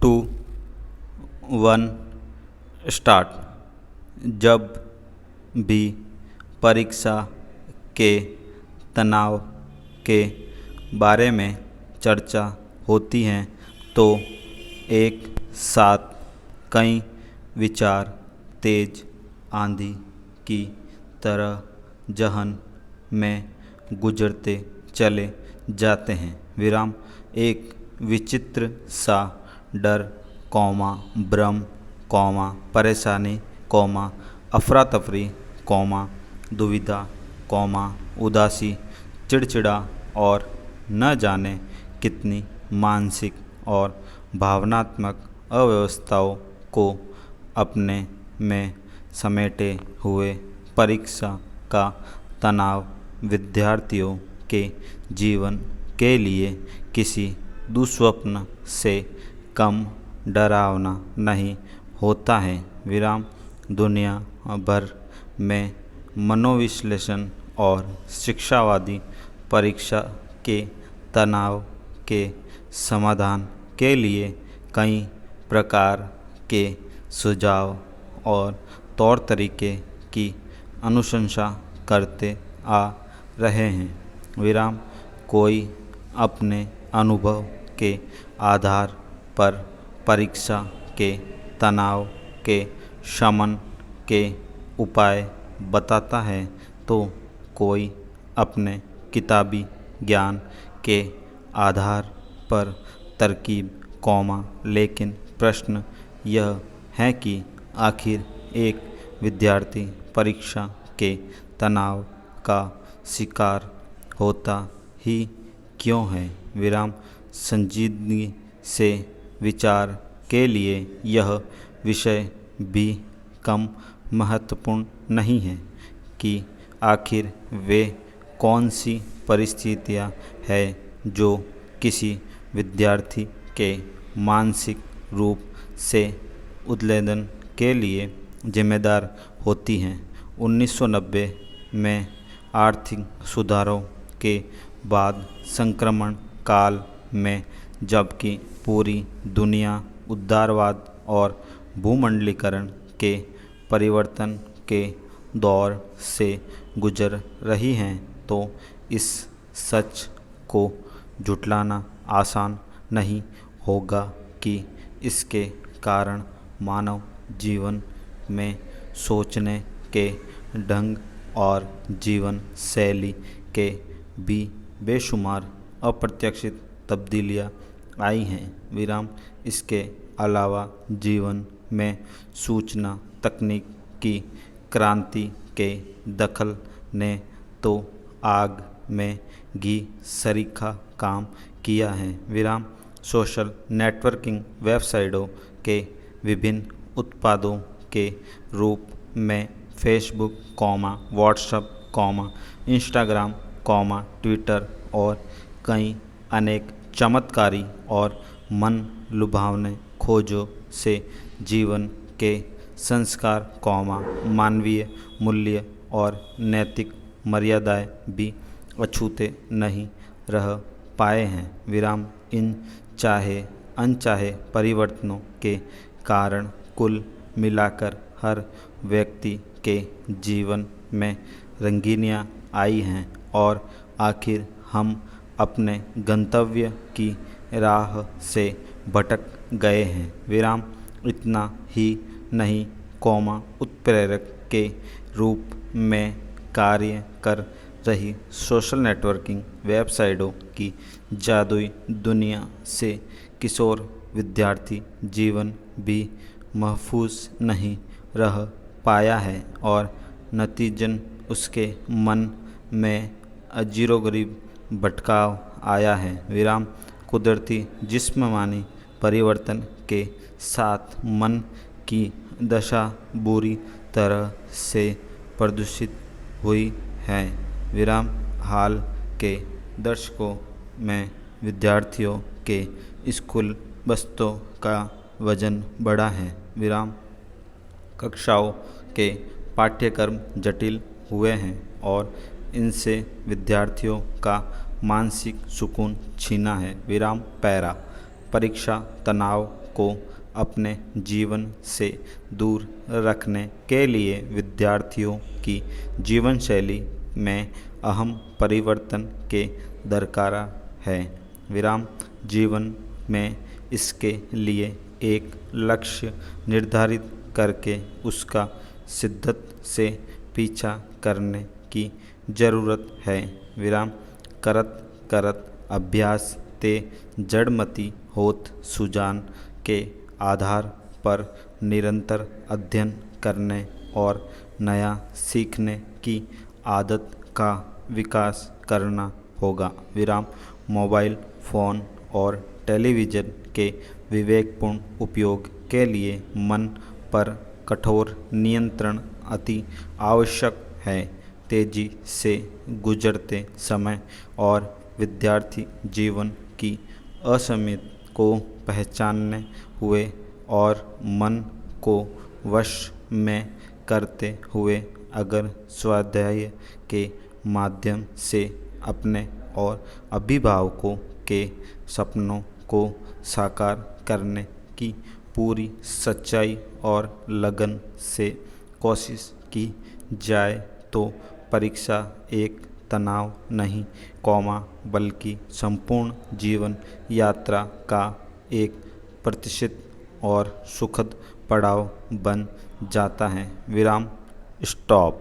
To one start. जब भी परीक्षा के तनाव के बारे में चर्चा होती है तो एक साथ कई विचार तेज आंधी की तरह जहन में गुजरते चले जाते हैं। विराम एक विचित्र सा डर, भ्रम, परेशानी, अफरा तफरी, दुविधा, उदासी, चिड़चिड़ा और न जाने कितनी मानसिक और भावनात्मक अव्यवस्थाओं को अपने में समेटे हुए परीक्षा का तनाव विद्यार्थियों के जीवन के लिए किसी दुस्वप्न से कम डरावना नहीं होता है। विराम दुनिया भर में मनोविश्लेषण और शिक्षावादी परीक्षा के तनाव के समाधान के लिए कई प्रकार के सुझाव और तौर तरीके की अनुशंसा करते आ रहे हैं। विराम कोई अपने अनुभव के आधार पर परीक्षा के तनाव के शमन के उपाय बताता है तो कोई अपने किताबी ज्ञान के आधार पर तरकीब, लेकिन प्रश्न यह है कि आखिर एक विद्यार्थी परीक्षा के तनाव का शिकार होता ही क्यों है। विराम संजीदगी से विचार के लिए यह विषय भी कम महत्वपूर्ण नहीं है कि आखिर वे कौन सी परिस्थितियाँ हैं जो किसी विद्यार्थी के मानसिक रूप से उद्वेलन के लिए जिम्मेदार होती हैं। 1990 में आर्थिक सुधारों के बाद संक्रमण काल में जबकि पूरी दुनिया उदारवाद और भूमंडलीकरण के परिवर्तन के दौर से गुजर रही हैं तो इस सच को झुठलाना आसान नहीं होगा कि इसके कारण मानव जीवन में सोचने के ढंग और जीवन शैली के भी बेशुमार अप्रत्याशित तब्दीलियाँ आई हैं। विराम इसके अलावा जीवन में सूचना तकनीक की क्रांति के दखल ने तो आग में घी सरीखा काम किया है। विराम सोशल नेटवर्किंग वेबसाइटों के विभिन्न उत्पादों के रूप में फेसबुक, व्हाट्सएप, इंस्टाग्राम, ट्विटर और कई अनेक चमत्कारी और मन लुभावने खोजों से जीवन के संस्कार, मानवीय मूल्य और नैतिक मर्यादाएं भी अछूते नहीं रह पाए हैं। विराम इन चाहे अनचाहे परिवर्तनों के कारण कुल मिलाकर हर व्यक्ति के जीवन में रंगीनियाँ आई हैं और आखिर हम अपने गंतव्य की राह से भटक गए हैं। विराम इतना ही नहीं, उत्प्रेरक के रूप में कार्य कर रही सोशल नेटवर्किंग वेबसाइटों की जादुई दुनिया से किशोर विद्यार्थी जीवन भी महफूज नहीं रह पाया है और नतीजन उसके मन में अजीबोगरीब भटकाव आया है। विराम कुदरती जिस्मानी परिवर्तन के साथ मन की दशा बुरी तरह से प्रदूषित हुई है। विराम हाल के दशकों में विद्यार्थियों के स्कूल बस्तों का वजन बढ़ा है। विराम कक्षाओं के पाठ्यक्रम जटिल हुए हैं और इनसे विद्यार्थियों का मानसिक सुकून छीना है। विराम पैरा परीक्षा तनाव को अपने जीवन से दूर रखने के लिए विद्यार्थियों की जीवन शैली में अहम परिवर्तन के दरकार है। विराम जीवन में इसके लिए एक लक्ष्य निर्धारित करके उसका शिद्दत से पीछा करने की ज़रूरत है। विराम करत करत अभ्यास ते जड़मति होत सुजान के आधार पर निरंतर अध्ययन करने और नया सीखने की आदत का विकास करना होगा। विराम मोबाइल फ़ोन और टेलीविज़न के विवेकपूर्ण उपयोग के लिए मन पर कठोर नियंत्रण अति आवश्यक है। तेजी से गुजरते समय और विद्यार्थी जीवन की असमियत को पहचानने हुए और मन को वश में करते हुए अगर स्वाध्याय के माध्यम से अपने और अभिभावकों के सपनों को साकार करने की पूरी सच्चाई और लगन से कोशिश की जाए तो परीक्षा एक तनाव नहीं बल्कि संपूर्ण जीवन यात्रा का एक प्रतिष्ठित और सुखद पड़ाव बन जाता है। विराम स्टॉप।